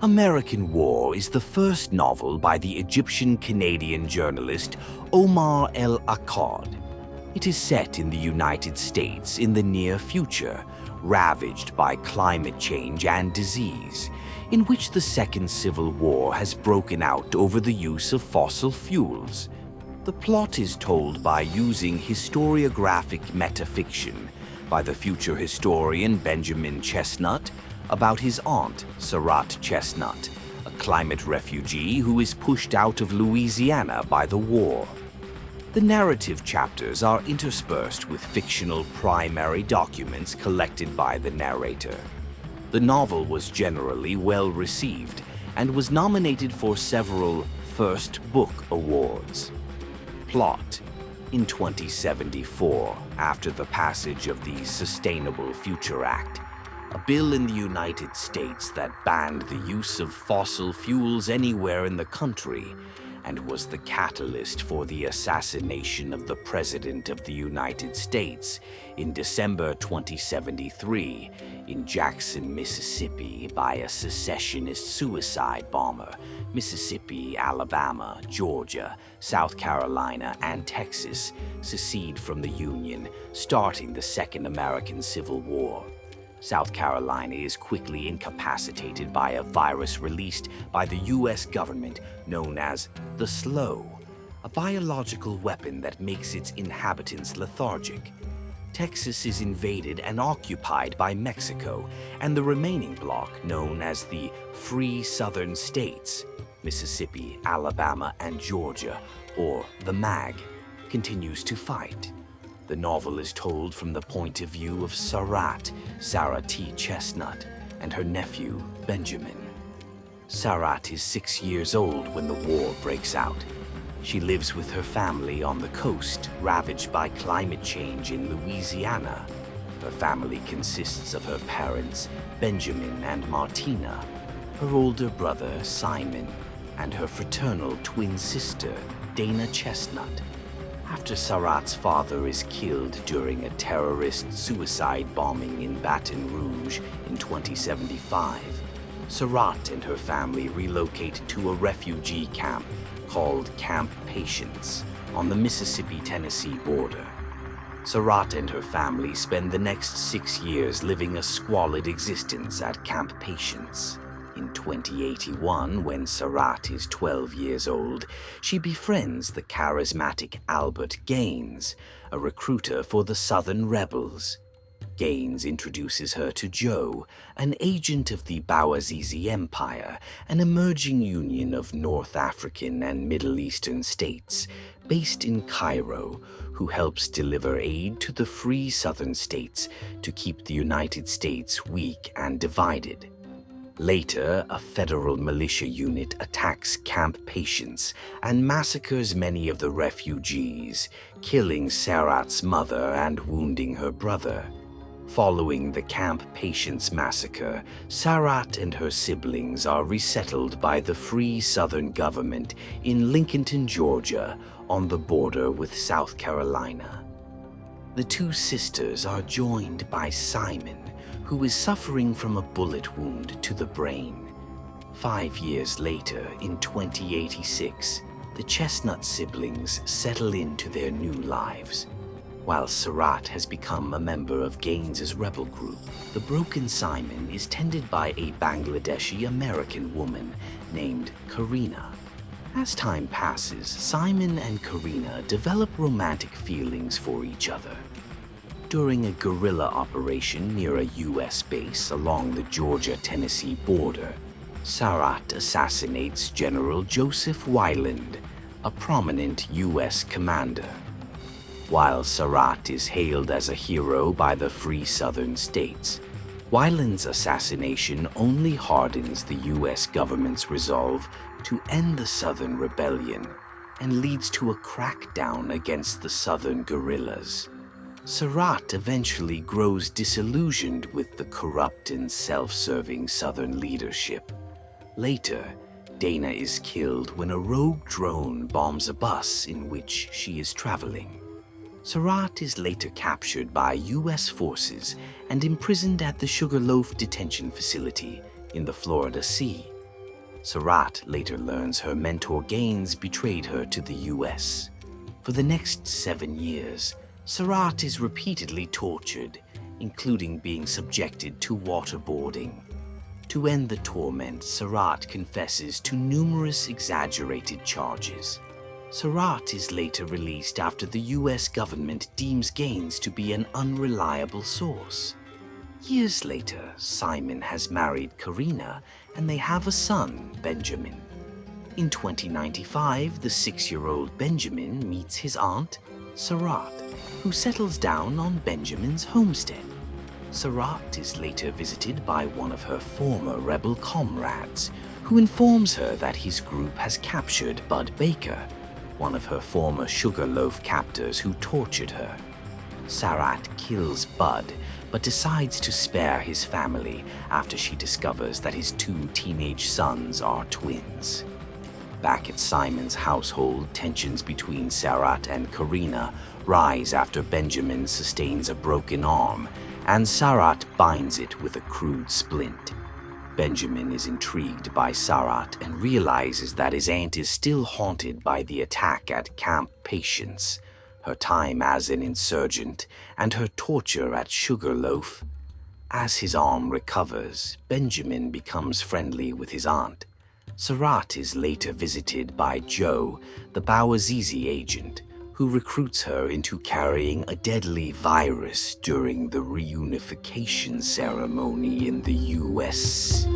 American War is the first novel by the Egyptian-Canadian journalist Omar El Akkad. It is set in the United States in the near future, ravaged by climate change and disease, in which the Second Civil War has broken out over the use of fossil fuels. The plot is told by using historiographic metafiction by the future historian Benjamin Chestnut about his aunt, Sarat Chestnut, a climate refugee who is pushed out of Louisiana by the war. The narrative chapters are interspersed with fictional primary documents collected by the narrator. The novel was generally well received and was nominated for several First Book Awards. Plot: in 2074, after the passage of the Sustainable Future Act, a bill in the United States that banned the use of fossil fuels anywhere in the country and was the catalyst for the assassination of the President of the United States in December 2073 in Jackson, Mississippi by a secessionist suicide bomber. Mississippi, Alabama, Georgia, South Carolina, and Texas secede from the Union, starting the Second American Civil War. South Carolina is quickly incapacitated by a virus released by the U.S. government known as the Slow, a biological weapon that makes its inhabitants lethargic. Texas is invaded and occupied by Mexico, and the remaining bloc, known as the Free Southern States, Mississippi, Alabama, and Georgia, or the MAG, continues to fight. The novel is told from the point of view of Sarat, Sarah T. Chestnut, and her nephew, Benjamin. Sarat is 6 years old when the war breaks out. She lives with her family on the coast, ravaged by climate change in Louisiana. Her family consists of her parents, Benjamin and Martina, her older brother, Simon, and her fraternal twin sister, Dana Chestnut. After Sarat's father is killed during a terrorist suicide bombing in Baton Rouge in 2075, Sarat and her family relocate to a refugee camp called Camp Patience on the Mississippi-Tennessee border. Sarat and her family spend the next 6 years living a squalid existence at Camp Patience. In 2081, when Sarat is 12 years old, she befriends the charismatic Albert Gaines, a recruiter for the Southern Rebels. Gaines introduces her to Joe, an agent of the Bouazizi Empire, an emerging union of North African and Middle Eastern states, based in Cairo, who helps deliver aid to the free Southern states to keep the United States weak and divided. Later, a federal militia unit attacks Camp Patience and massacres many of the refugees, killing Sarat's mother and wounding her brother. Following the Camp Patience massacre, Sarat and her siblings are resettled by the Free Southern government in Lincolnton, Georgia, on the border with South Carolina. The two sisters are joined by Simon, who is suffering from a bullet wound to the brain. 5 years later, in 2086, the Chestnut siblings settle into their new lives. While Sarat has become a member of Gaines's rebel group, the broken Simon is tended by a Bangladeshi American woman named Karina. As time passes, Simon and Karina develop romantic feelings for each other. During a guerrilla operation near a U.S. base along the Georgia-Tennessee border, Sarat assassinates General Joseph Weiland, a prominent U.S. commander. While Sarat is hailed as a hero by the Free Southern States, Weiland's assassination only hardens the U.S. government's resolve to end the Southern Rebellion and leads to a crackdown against the Southern guerrillas. Sarat eventually grows disillusioned with the corrupt and self-serving Southern leadership. Later, Dana is killed when a rogue drone bombs a bus in which she is traveling. Sarat is later captured by U.S. forces and imprisoned at the Sugarloaf Detention Facility in the Florida Sea. Sarat later learns her mentor Gaines betrayed her to the US. For the next 7 years, Sarat is repeatedly tortured, including being subjected to waterboarding. To end the torment, Sarat confesses to numerous exaggerated charges. Sarat is later released after the US government deems Gaines to be an unreliable source. Years later, Simon has married Karina and they have a son, Benjamin. In 2095, the 6-year-old Benjamin meets his aunt, Sarat, who settles down on Benjamin's homestead. Sarat is later visited by one of her former rebel comrades, who informs her that his group has captured Bud Baker, one of her former Sugarloaf captors who tortured her. Sarat kills Bud, but decides to spare his family after she discovers that his 2 teenage sons are twins. Back at Simon's household, tensions between Sarat and Karina rise after Benjamin sustains a broken arm, and Sarat binds it with a crude splint. Benjamin is intrigued by Sarat and realizes that his aunt is still haunted by the attack at Camp Patience, her time as an insurgent, and her torture at Sugarloaf. As his arm recovers, Benjamin becomes friendly with his aunt. Sarat is later visited by Joe, the Bouazizi agent, who recruits her into carrying a deadly virus during the reunification ceremony in the US.